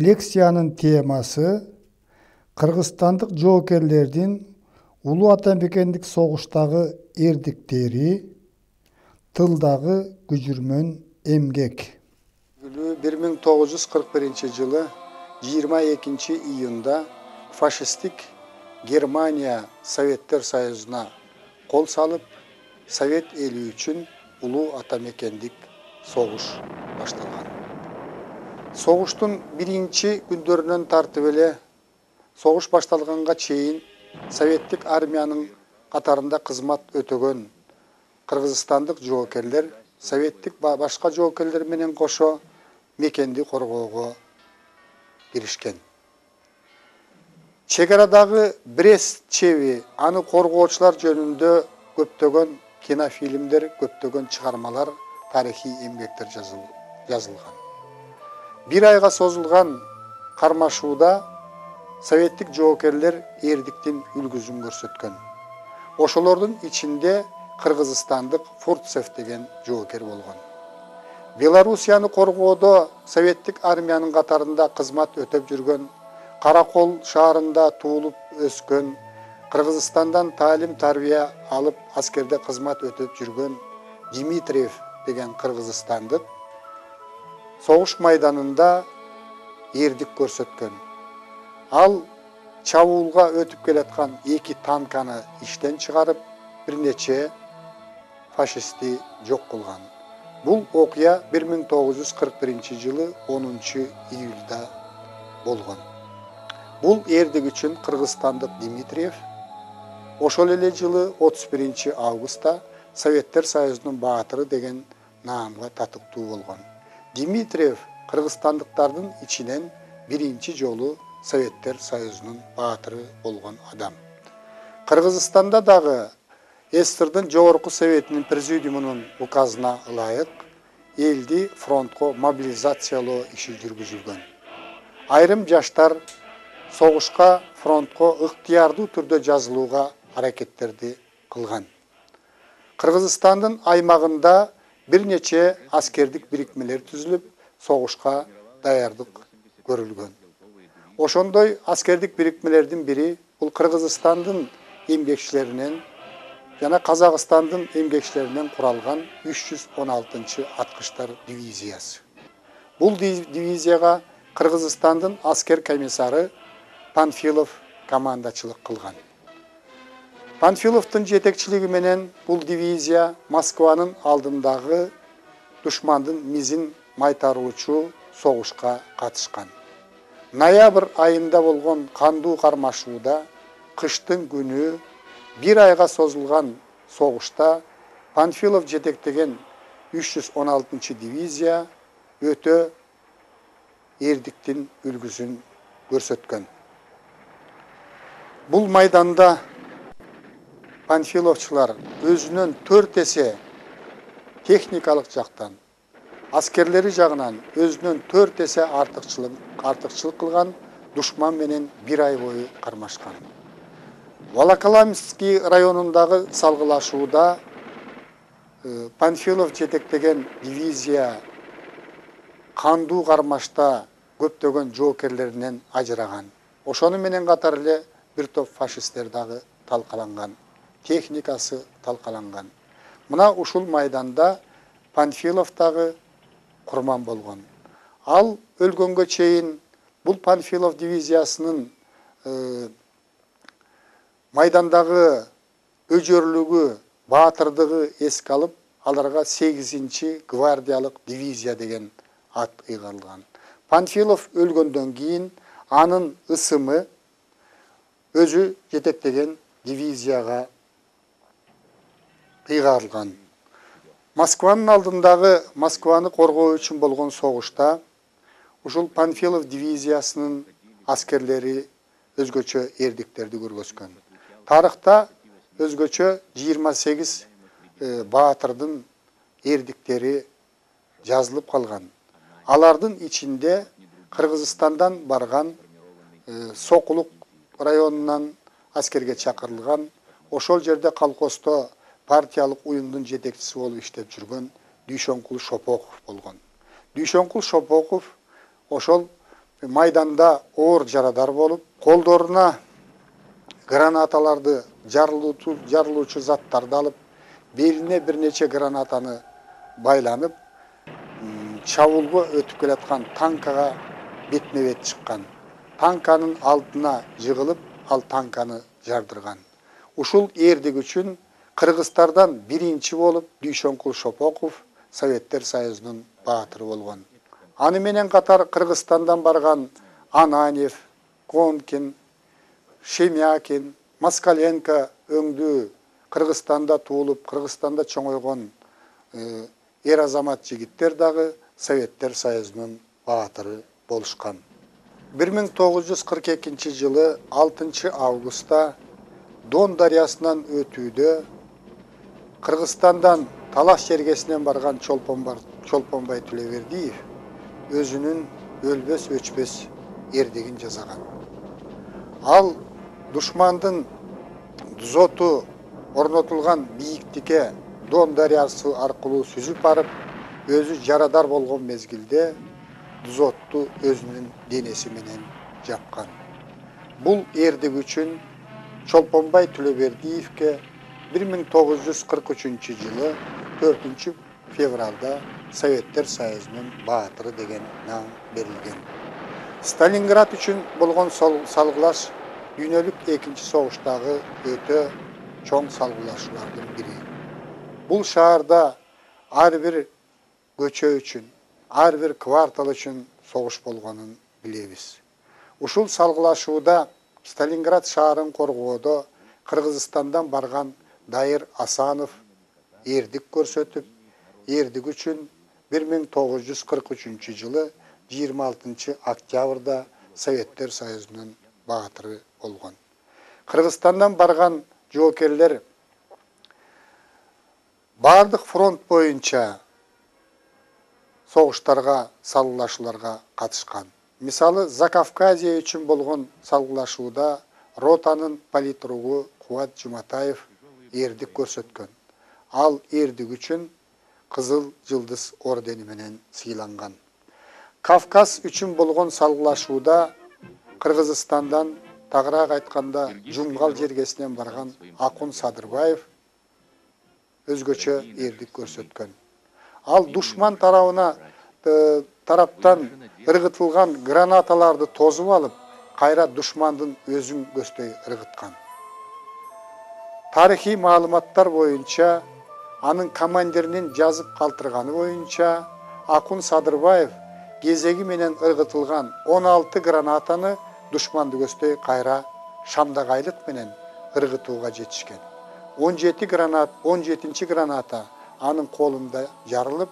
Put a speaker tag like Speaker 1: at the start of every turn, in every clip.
Speaker 1: Лекциянын темасы Кыргызстандык жоокерлердин Улуу Ата Мекендик согуштагы эрдиктери, тылдагы күжүрмөн эмгек. 1941 жылы 22 июнда фашисттик Германия Советтер Союзуна кол салып, Совет эли үчүн Улуу Ата Мекендик согуш башталган. Согуштун биринчи күндөрүнөн тартып эле согуш башталганга чейин Советтик армиянын катарында кызмат өтөгөн кыргызстандык жоокерлер советтик башка жоокерлер менен кошо мекенди коргоого киришкен. Чегарадагы Брест чеби, аны коргоочулар жөнүндө көптөгөн кинофильмдер, көптөгөн чыгармалар, тарыхый эмгектер жазылган. Bir ayga созулган кармашууда советтик жоокерлер эрдиктин үлгүсүн көрсөткөн. Ошолордун ичинде кыргызстандык Фурцев деген жоокер болгон. Белоруссияны коргоодо советтик армиянын катарында кызмат өтөп жүргөн, Каракол шаарында туулуп өскөн, Кыргызстандан таалим тарбия алып аскерде кызмат өтөп жүргөн Димитриев деген кыргызстандык согуш майданында эрдик көрсөткөн. Ал чабуулга өтүп келаткан 2 танканы иштен чыгарып, бир нече фашистти жок кылган. Бул окуя 1941 жылы 10 июлда болгон. Бул эрдик үчүн кыргызстандык Димитриев ошол эле жылы 31 августта Советтер Союзунун баатыры деген наамга татыктуу болгон. Димитриев кыргызстандыктардын ичинен биринчи жолу Советтер Союзунун баатыры болгон адам. Кыргызстанда дагы СССРдын жогорку советинин президиумунун указына ылайык элди фронтко мобилизациялоо иши жүргүзүлгөн. Айрым жаштар согушка фронтко ыктыярдуу түрдө жазылууга аракеттерди кылган. Кыргызстандын аймагында бир нече аскердик бирикмелер түзүлүп, согушка даярдык көрүлгөн. Ошондой аскердик бирикмелердин бири бул Кыргызстандын эмгекчилеринен жана Казакстандын эмгекчилеринен куралган 316 аткычтар дивизиясы. Бул дивизияга Кыргызстандын аскер комиссары Панфилов командачылык кылган. Панфиловдун жетекчилиги менен бул дивизия Москванын алдындагы душмандын мизин майтаруучу согушка катышкан. Ноябрь айында болгон кандуу кармашууда кыштын күнү bir ayга созулган согушта Панфилов жетектеген 316 дивизия өтө эрдиктин үлгүсүн көрсөткөн. Бул майданда Панфиловчулар өзүнөн 4 эсе техникалык жактан, аскерлери жагынан өзүнөн 4 эсе артыкчылык кылган душман менен bir ай бою кармашкан. Волоколамский районундагы салгылашууда Панфилов жетектеген дивизия кандуу кармашта көптөгөн жоокерлеринен ажыраган. Ошону менен катар эле бир топ фашисттер дагы талкаланган, техникасы талкаланган. Мына ушул майданда Панфилов дагы курман болгон. Ал өлгөнгө чейин бул Панфилов дивизиясынын майдандагы өжөрлүгү, баатырдыгы эске алып, аларга 8-чи гвардиялык дивизия деген ат ыйгарылган. Панфилов өлгөндөн кийин анын ысымы өзү жетектеген дивизияга ыйгарылган. Москванын алдындагы Москваны коргоо үчүн болгон согушта ушул Панфилов дивизиясынын аскерлери өзгөчө эрдиктерди көргөзгөн. Тарыхта өзгөчө 28 баатырдын эрдиктери жазылып калган. Алардын ичинде Кыргызстандан барган Сокулук районунан аскерге чакырылган, ошол жерде колхоздо партиялык уюмдун жетекчиси болуп иштеп жүргөн Дүйшөнкул Шопоков болгон. Дүйшөнкул Шопоков ошол майданда оор жарадар болуп, колдоруна гранаталарды жарылуучу заттарды алып, белине бир нече гранатаны байланып, чабуулга өтүп келаткан танкага бетме бет чыккан. Танканын алдына жыгылып, ал танканы жардырган. Ушул эрдик үчүн Кыргызстардан биринчи болуп Дүйшөнкул Шопоков Советтер Союзунун баатыры болгон. Аны менен катар Кыргызстандан барган Ананев, Конкин, Шемякин, Москаленко өңдүү Кыргызстанда туулуп, Кыргызстанда чоңойгон эр азамат жигиттер дагы Советтер Союзунун баатыры болушкан. 1942 жылы 6 августта Дон дарыясынан өтүүдө Кыргызстандан Талаш жергесинен барган Чолпонбай Төлөбердиев өзүнүн өлбөс өчпөс эрдигин жасаган. Ал душмандын дзоту орнотулган бийиктикке Дон дарыясы аркылуу сүзүп барып, өзү жарадар болгон мезгилде дзотту өзүнүн денеси менен жапкан. Бул эрдик үчүн Чолпонбай Төлөбердиевке 1943 жылы 4 февралда Советтер Союзунун баатыры деген нам берилген. Сталинград үчүн болгон салгылаш дүйнөлүк 2 согуштагы өтө чоң салгылашуулардын бири. Бул шаарда ар бир көчө үчүн, ар бир квартал үчүн согуш болгонун билебиз. Ушул салгылашууда Сталинград шаарын коргоодо Кыргызстандан барган Дайыр Асанов эрдик көрсөтүп, эрдик үчүн 1943 жылы 26 октябрда Советтер Союзунун баатыры болгон. Кыргызстандан барган жоокерлер бардык фронт боюнча согуштарга, салгылашууларга катышкан. Мисалы, Закавказье үчүн болгон салгылашууда ротанын политругу Кубат Жуматаев эрдик көрсөткөн. Ал эрдик үчүн Кызыл Жылдыз ордени менен сыйланган. Кавказ үчүн болгон салгылашууда Кыргызстандан, тагыраак айтканда, Жумгал жергесинен барган Акун Садырбаев өзгөчө эрдик көрсөткөн. Ал душман тараптан ыргытылган гранаталарды тозуп алып, кайра душмандын өзүн көздөй ыргыткан. Тарыхый маалыматтар боюнча, анын командиринин жазып калтырганы боюнча, Акун Садырбаев кезеги менен ыргытылган 16 гранатаны душманды көздөй кайра шамдагайлык менен ыргытууга жетишкен. 17 граната анын колунда жарылып,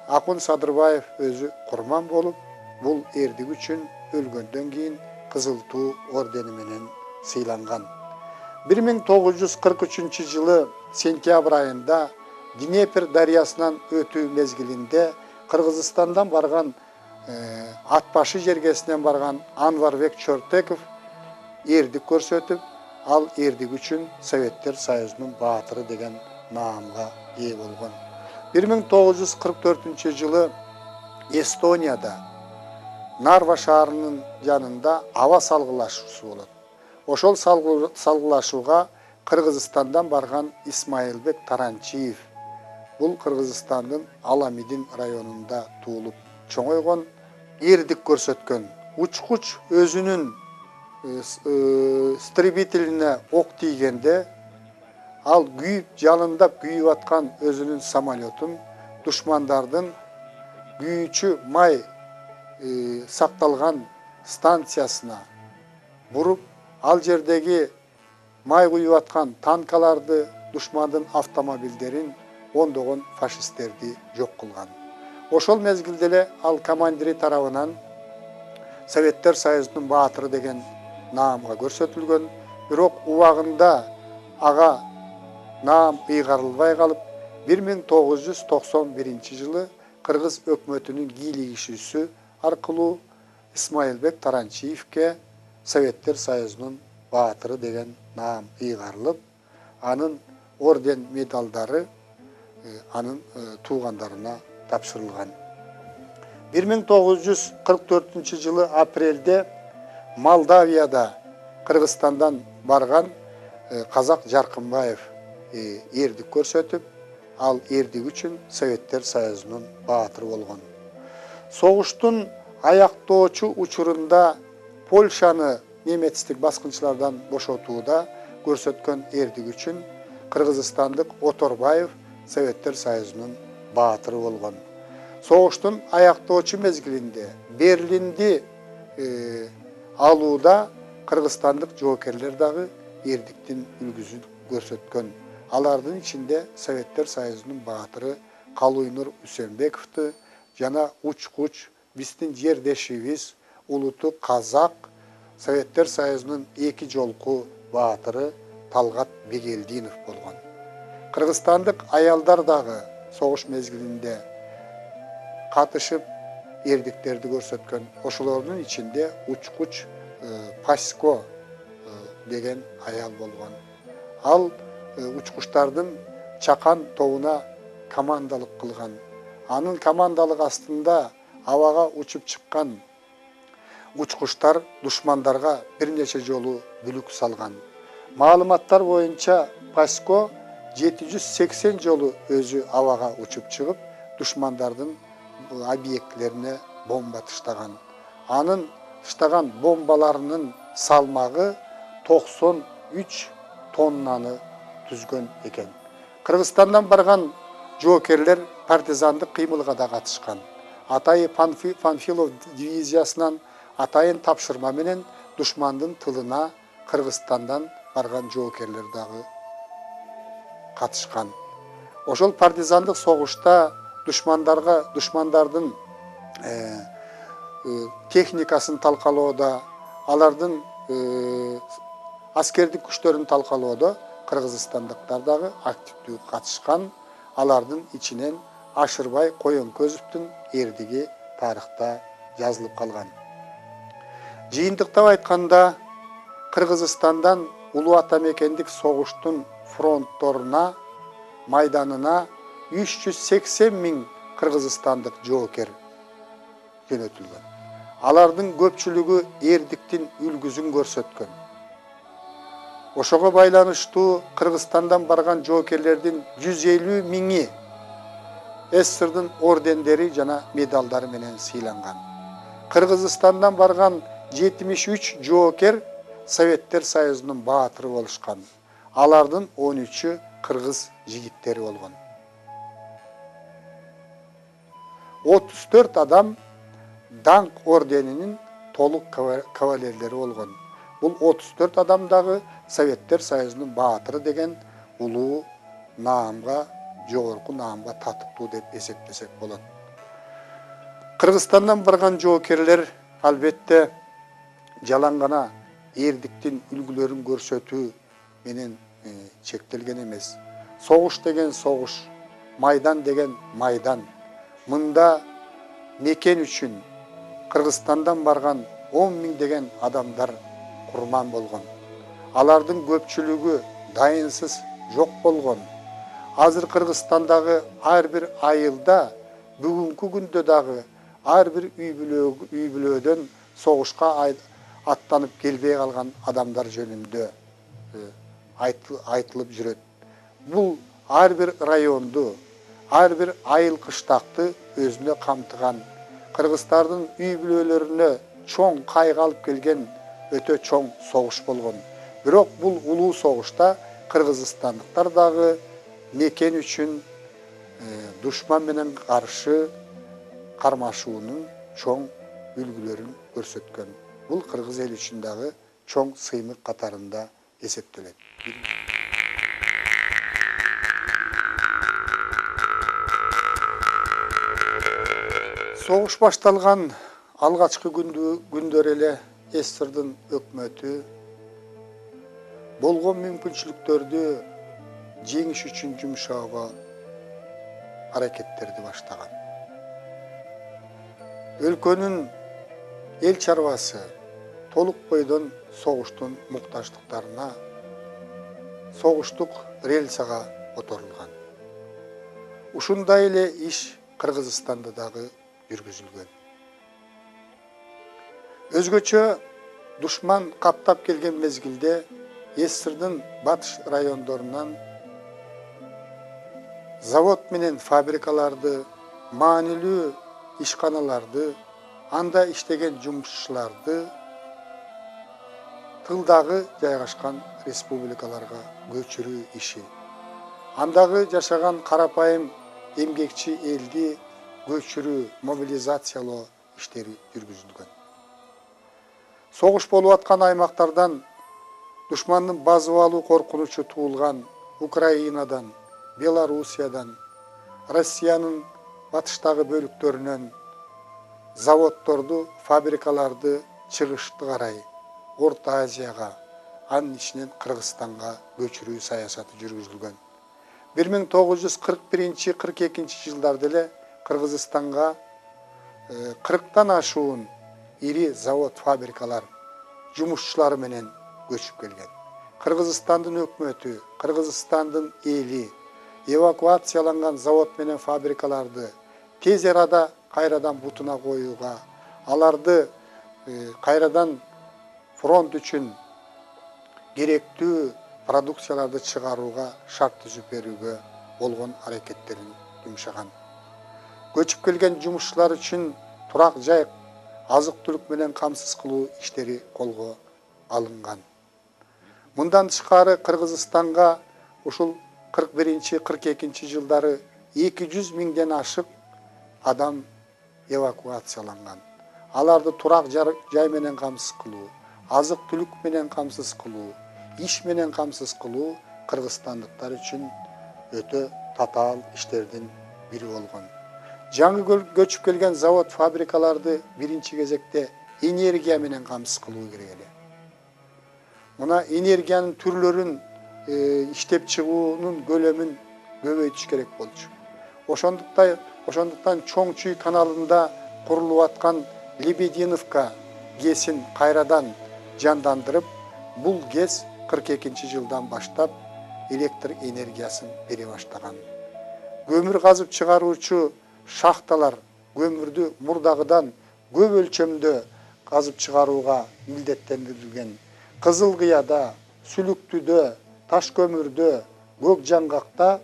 Speaker 1: Акун Садырбаев өзү курман болуп, бул эрдик үчүн өлгөндөн кийин Кызыл Туу ордени менен сыйланган. 1943 жылы сентябрь айында Днепр дарыясынан өтүү мезгилинде Кыргызстандан барган Атбашы жергесинен барган Анварбек Чортеков эрдик көрсөтүп, ал эрдик үчүн Советтер Союзунун баатыры деген наамга ээ болгон. 1944 жылы Эстонияда Нарва шаарынын жанында аба салгылашуусу болот. Ошол салгылашууга Кыргызстандан барган Исмаилбек Таранчиев, бул Кыргызстандын Аламидин районунда туулуп чоңойгон, эрдик көрсөткөн. Учкуч өзүнүн истребителине ок тийгенде, ал күйүп, жалындап күйүп аткан өзүнүн самолетун душмандардын күйүүчү май сакталган станциясына буруп, ал жердеги май күйүп аткан танкаларды, душмандын автомобилдерин, ондогон фашисттерди жок кылган. Ошол мезгилде эле ал командири тарабынан Советтер Союзунун баатыры деген наамга көрсөтүлгөн, бирок убагында ага наам ыйгарылбай калып, 1991 жылы Кыргыз өкмөтүнүн кийлигишүүсү аркылуу Исмаилбек Таранчиевке Советтер Союзунун баатыры деген наам ыйгарылып, анын орден медалдары анын туугандарына тапшырылган. 1944 жылы апрелде Молдавияда Кыргызстандан барган Казак Жаркынбаев эрдик көрсөтүп, ал эрдик үчүн Советтер Союзунун баатыры болгон. Согуштун аяктоочу учурунда Польшаны немецтик баскынчылардан бошотууда көрсөткөн эрдик үчүн кыргызстандык Оторбаев Советтер Союзунун баатыры болгон. Согуштун аяктоочу мезгилинде Берлинди алууда кыргызстандык жоокерлер дагы эрдиктин үлгүсүн көрсөткөн. Алардын ичинде Советтер Союзунун баатыры Калуйнур Үсөнбековду жана учкуч биздин жердешибиз улуту казак Советтер Союзунун 2 жолку баатыры Талгат Бегелдинов болгон. Кыргызстандык аялдар дагы согуш мезгилинде катышып эрдиктерди көрсөткөн. Ошолордун ичинде учкуч Пасько деген аял болгон. Ал учкучтардын чакан тобуна командалык кылган. Анын командалык астында абага учуп чыккан учкучтар душмандарга бир нече жолу бүлүк салган. Маалыматтар боюнча Пасько 780 жолу өзү абага учуп чыгып, душмандардын объектлерине бомба таштаган. Анын таштаган бомбаларынын салмагы 93 тоннаны түзгөн экен. Кыргызстандан барган жоокерлер партизандык кыймылга да катышкан. Атайы Панфилов дивизиясынан атайын тапшырма менен душмандын тылына Кыргызстандан барган жоокерлер дагы катышкан. Ошол партизандык согушта душмандардын техникасын талкалоодо, алардын аскердик күчтөрүн талкалоодо кыргызстандыктар дагы активдүү катышкан. Алардын ичинен Ашырбай Коёнкөзовдун эрдиги тарыхта жазылып калган. Жыйынтыктап айтканда, Кыргызстандан Улуу Ата Мекендик согуштун фронтторуна, майданына 380 000 кыргызстандык жоокер жөнөтүлгөн. Алардын көпчүлүгү эрдиктин үлгүсүн көрсөткөн. Ошого байланыштуу Кыргызстандан барган жоокерлердин 150 000 СССРдын ордендери жана медалдары менен сыйланган. Кыргызстандан барган 73 жоокер Советтер Союзунун баатыры болушкан. Алардын 13-ü кыргыз жигиттери болгон. 34 адам Даңк орденинин толук кавалерлери болгон. Бул 34 адам дагы Советтер Союзунун баатыры деген улуу наамга, жогорку наамга татыктуу деп эсептесек болот. Кыргызстандан барган жоокерлер албетте жалаң гана эрдиктин үлгүлөрүн көрсөтүү менен чектелген эмес. Согуш деген согуш, майдан деген майдан. Мында мекен үчүн Кыргызстандан барган 10 000 деген адамдар курман болгон. Алардын көпчүлүгү дайынсыз жок болгон. Азыр Кыргызстандагы ар бир айылда, бүгүнкү күндө дагы ар бир үй бүлөдөн согушка аттанып келбей калган адамдар жөнүндө айтылып жүрөт. Бул ар бир районду, ар бир айыл кыштакты өзүнө камтыган, кыргыздардын үй бүлөлөрүнө чоң кайгы алып келген өтө чоң согуш болгон. Бирок бул улуу согушта кыргызстандыктар дагы мекен үчүн душман менен каршы кармашуунун чоң үлгүлөрүн көрсөткөн. Бул кыргыз эл үчүн дагы чоң сыймык катарында эсептелет. Согуш башталган алгачкы күндөр эле СССРдын өкмөтү болгон мүмкүнчүлүктөрдү жеңиш үчүн жумшоого аракеттерди баштаган. Өлкөнүн эл чарбасы толук бойдон согуштун муктаждыктарына, согуштук рельсага которулган. Ушундай эле иш Кыргызстанда дагы жүргүзүлгөн. Özgөчө душман каптап келген мезгилде СССРдын батыш райондорунан завод менен фабрикаларды, маанилүү ишканаларды, анда иштеген жумушчуларды тылдагы жайгашкан республикаларга көчүрүү иши, андагы жашаган карапайым эмгекчи элди көчүрүү, мобилизациялоо иштери жүргүзүлгөн. Согуш болуп аткан аймактардан душмандын басып алуу коркунучу туулган Украинадан, Белоруссиядан, Россиянын батыштагы бөлүктөрүнөн заводдорду, фабрикаларды чыгышты карай Орто Азияга, анын ичинен Кыргызстанга көчүрүү саясаты жүргүзүлгөн. 1941-42 жылдарда эле Кыргызстанга 40тан ашуун ири завод, фабрикалар жумушчулары менен көчүп келген. Кыргызстандын өкмөтү, Кыргызстандын эли эвакуацияланган завод менен фабрикаларды тез арада кайрадан бутуна коюуга, аларды кайрадан фронт үчүн керектүү продукцияларды чыгарууга шарт түзүп берүүгө болгон аракеттерин жумшаган. Көчүп келген жумушчулар үчүн турак жай, азык-түлүк менен камсыз кылуу иштери колго алынган. Мындан тышкары Кыргызстанга ушул 41-42 жылдары 200 миңден ашык адам эвакуацияланган. Аларды турак жай менен камсыз кылуу, азык-түлүк менен камсыз кылуу, иш менен камсыз кылуу кыргызстандыктар үчүн өтө татаал иштердин бири болгон. Жаңы көчүп келген завод, фабрикаларды биринчи кезекте энергия менен камсыз кылуу керек эле. Мына энергиянын түрлөрүн иштеп чыгуунун көлөмүн көбөйтүш керек болчу. Ошондуктан Чоң Чүй каналында курулуп аткан Лебединовка ГЭСин кайрадан жандандырып, бул ГЭС 42 жылдан баштап электр энергиясын бере баштаган. Көмүр казып чыгаруучу шахталар көмүрдү мурдагыдан көп өлчөмдө казып чыгарууга милдеттендирилген. Кызылкыяда, Сүлүктүдө, Таш көмүрдө, Көк Жаңгакта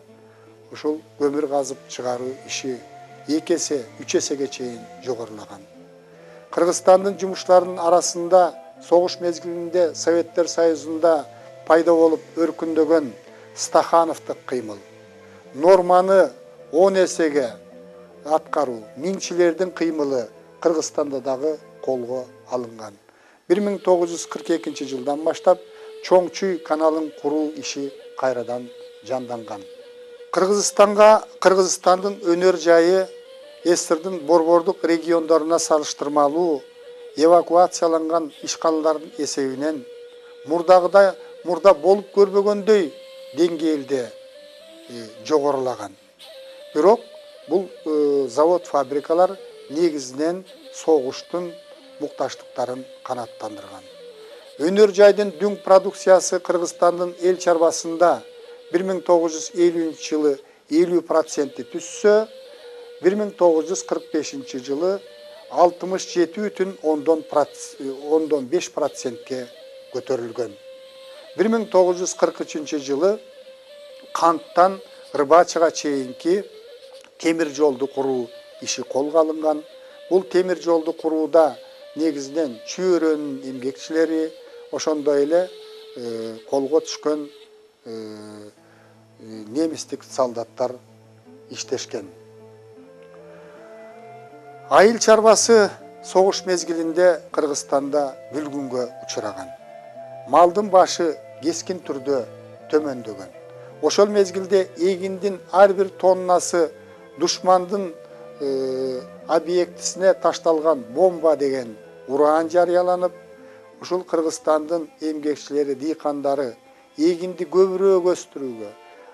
Speaker 1: ушул көмүр казып чыгаруу иши 2 эсе, 3 эсеге чейин жогорулаган. Кыргызстандын жумушчуларынын арасында согуш мезгилинде Советтер Союзунда пайда болуп өркүндөгөн Стахановдук кыймыл, норманы 10 эсеге аткаруу, миңчилердин кыймылы Кыргызстанда дагы колго алынган. 1942 жылдан баштап Чоң Чүй каналын куруу иши кайрадан жанданган. Кыргызстандын өнөр жайы СССРдын борбордук региондоруна салыштырмалуу эвакуацияланган ишканалардын эсебинен мурда болуп көрбөгөндөй деңгээлде жогорулаган. Бирок бул завод, фабрикалар негизинен согуштун мукташтыктарын канааттандырган. Өнөр жайдын дүң продукциясы Кыргызстандын эл чарбасында 1950 жылы 50% түссө, 1945 жылы 67,5%ке көтөрүлгөн. 1943 жылы Канттан Рыбачыга чейинки темир жолду куруу иши колго алынган. Бул темир жолду курууда негизинен чөйрөнүн эмгекчилери, ошондой эле колго түшкөн немистик солдаттар иштешкен. Айыл чарбасы согуш мезгилинде Кыргызстанда бүлгүнгө учураган. Малдын башы кескин түрдө төмөндөгөн. Ошол мезгилде эгиндин ар бир тоннасы душмандын объектисине ташталган бомба деген уран жарыяланып, ушул Кыргызстандын эмгекчилери, дыйкандары эгинди көбүрөөк өстүрүүгө,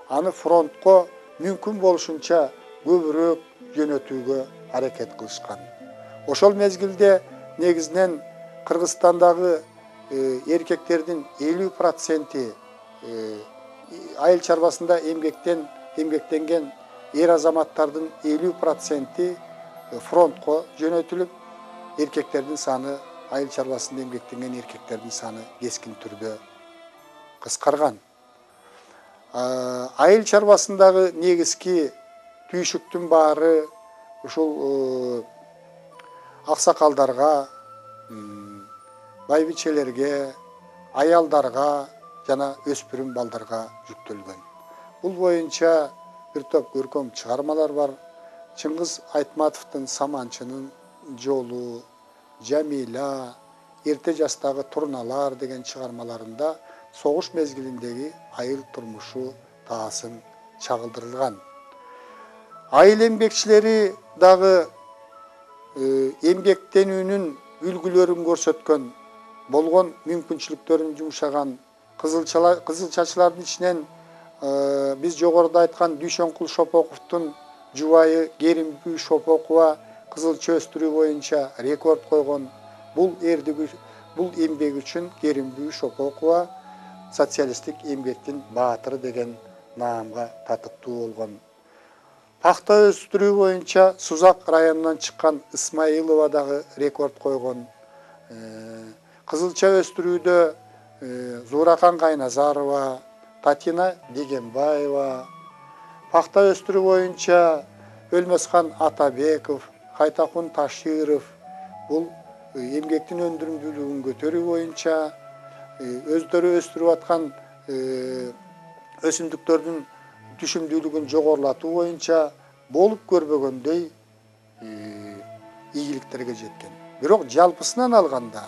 Speaker 1: аны фронтко мүмкүн болушунча көбүрөөк жөнөтүүгө аракет кылышкан. Ошол мезгилде негизинен Кыргызстандагы эркектердин 50% айыл чарбасында эмгектенген эр азаматтардын 50% фронтко жөнөтүлүп, эркектердин саны айыл чарбасында эмгектенген эркектердин саны кескин түрдө кыскарган. Айыл чарбасындагы негизги түйшүктүн баары ушул аксакалдарга, байбичелерге, аялдарга жана өспүрүм балдарга жүктөлгөн. Бул боюнча бир топ көркөм чыгармалар бар. Чыңгыз Айтматовдун Саманчынын жолу, Жамила, эрте жастагы турналар деген чыгармаларында согуш мезгилиндеги айыл турмушу таасым чагылдырылган. Айыл эмгекчилери дагы эмгектенүүнүн үлгүлөрүн көрсөткөн, болгон мүмкүнчүлүктөрүн жумшаган кызылчачылардын ичинен биз жогоруда айткан Дүйшөнкул Шопоковдун жубайы Керимбүй Шопокова кызылча өстүрүү боюнча рекорд койгон. Бул эмгеги үчүн Керимбүй Шопокова социалисттик эмгектин баатыры деген наамга татыктуу болгон. Пахта өстүрүү боюнча Сузак районунан чыккан Исмаилова дагы рекорд койгон. Кызылча өстүрүүдө Зуракан Кайназарова, Татина Дегенбаева, пахта өстүрүү боюнча Өлмөскан Атабеков, Кайтакун Таширов бул эмгектин өндүрүмдүүлүгүн көтөрүү боюнча, өздөрү өстүрүп аткан өсүмдүктөрдүн түшүмдүүлүгүн жогорулатуу боюнча болуп көрбөгөндөй ийгиликтерге жеткен. Бирок жалпысынан алганда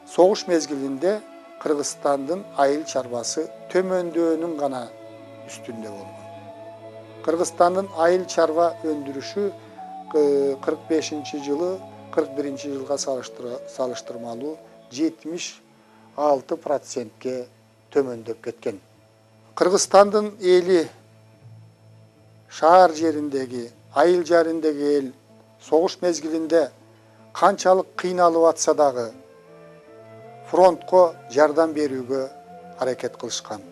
Speaker 1: согуш мезгилинде Кыргызстандын айыл чарбасы төмөндөөнүн гана үстүндө болгон. Кыргызстандын айыл чарба өндүрүшү 45-жылы 41-жылга салыштырмалуу 76%ке төмөндөп кеткен. Кыргызстандын эли шаар жериндеги, айыл жериндеги эл согуш мезгилинде канчалык кыйналып атса дагы фронтко жардам берүүгө аракет кылышкан.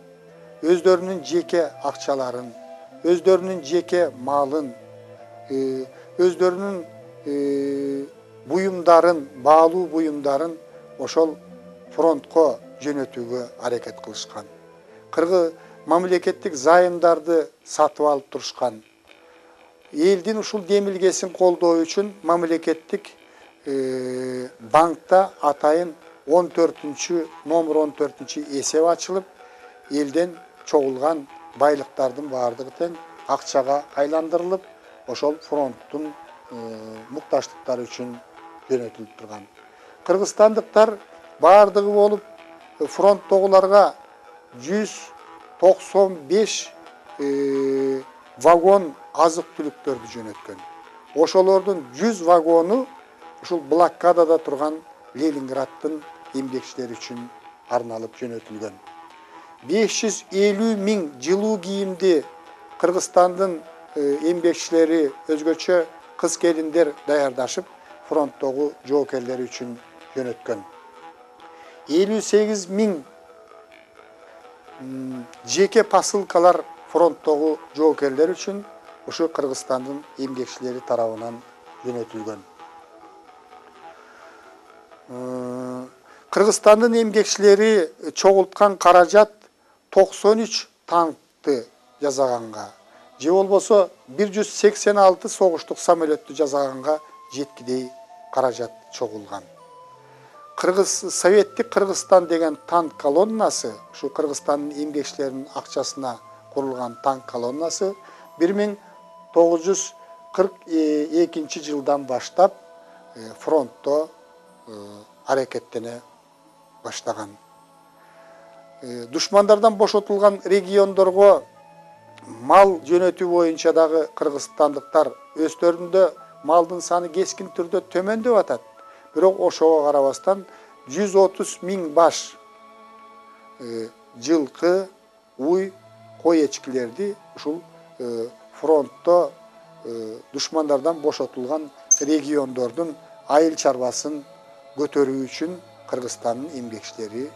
Speaker 1: Өздөрүнүн жеке акчаларын, өздөрүнүн жеке малын, өздөрүнүн буюмдарын, баалуу буюмдарын ошол фронтко жөнөтүүгө аракет кылышкан. Мамлекеттик зайымдарды сатып алып турушкан. Элдин ушул демилгесин колдоо үчүн мамлекеттик банкта атайын номер 14 эсеп ачылып, элден чогулган байлыктардын баардыгы тең акчага айландырылып, ошол фронттун мукташтыктары үчүн жөнөтүлүп турган. Кыргызстандыктар баардыгы болуп фронттогуларга 195 вагон азык-түлүктөрдү жөнөткөн. Ошолордун 100 вагону ушул блокадада турган Ленинграддын эмгекчилери үчүн арналып жөнөтүлгөн. 550 миң жылуу кийимди Кыргызстандын эмгекчилери, өзгөчө кыз келиндер даярдашып, фронттогу жоокерлери үчүн жөнөткөн. 58 миң жеке посылкалар фронттогу жоокерлер үчүн ушу Кыргызстандын эмгекчилери тарабынан жөнөтүлгөн. Кыргызстандын эмгекчилери чогулткан каражат 93 танкты жасаганга, же болбосо 186 согуштук самолетту жасаганга жеткидей каражат чогулган. Советтик Кыргызстан деген танк колоннасы, ушу Кыргызстандын эмгекчилеринин акчасына курулган танк колоннасы 1942 жылдан баштап фронтто аракеттене баштаган. Душмандардан бошотулган региондорго мал жөнөтүү боюнча дагы кыргызстандыктар өздөрүндө малдын саны кескин түрдө төмөндөп атат. Бирок ошого карабастан 130 миң баш жылкы, уй, кой эчкилерди ушул фронтто душмандардан бошотулган региондордун айыл чарбасын көтөрүү үчүн Кыргызстандын эмгекчилери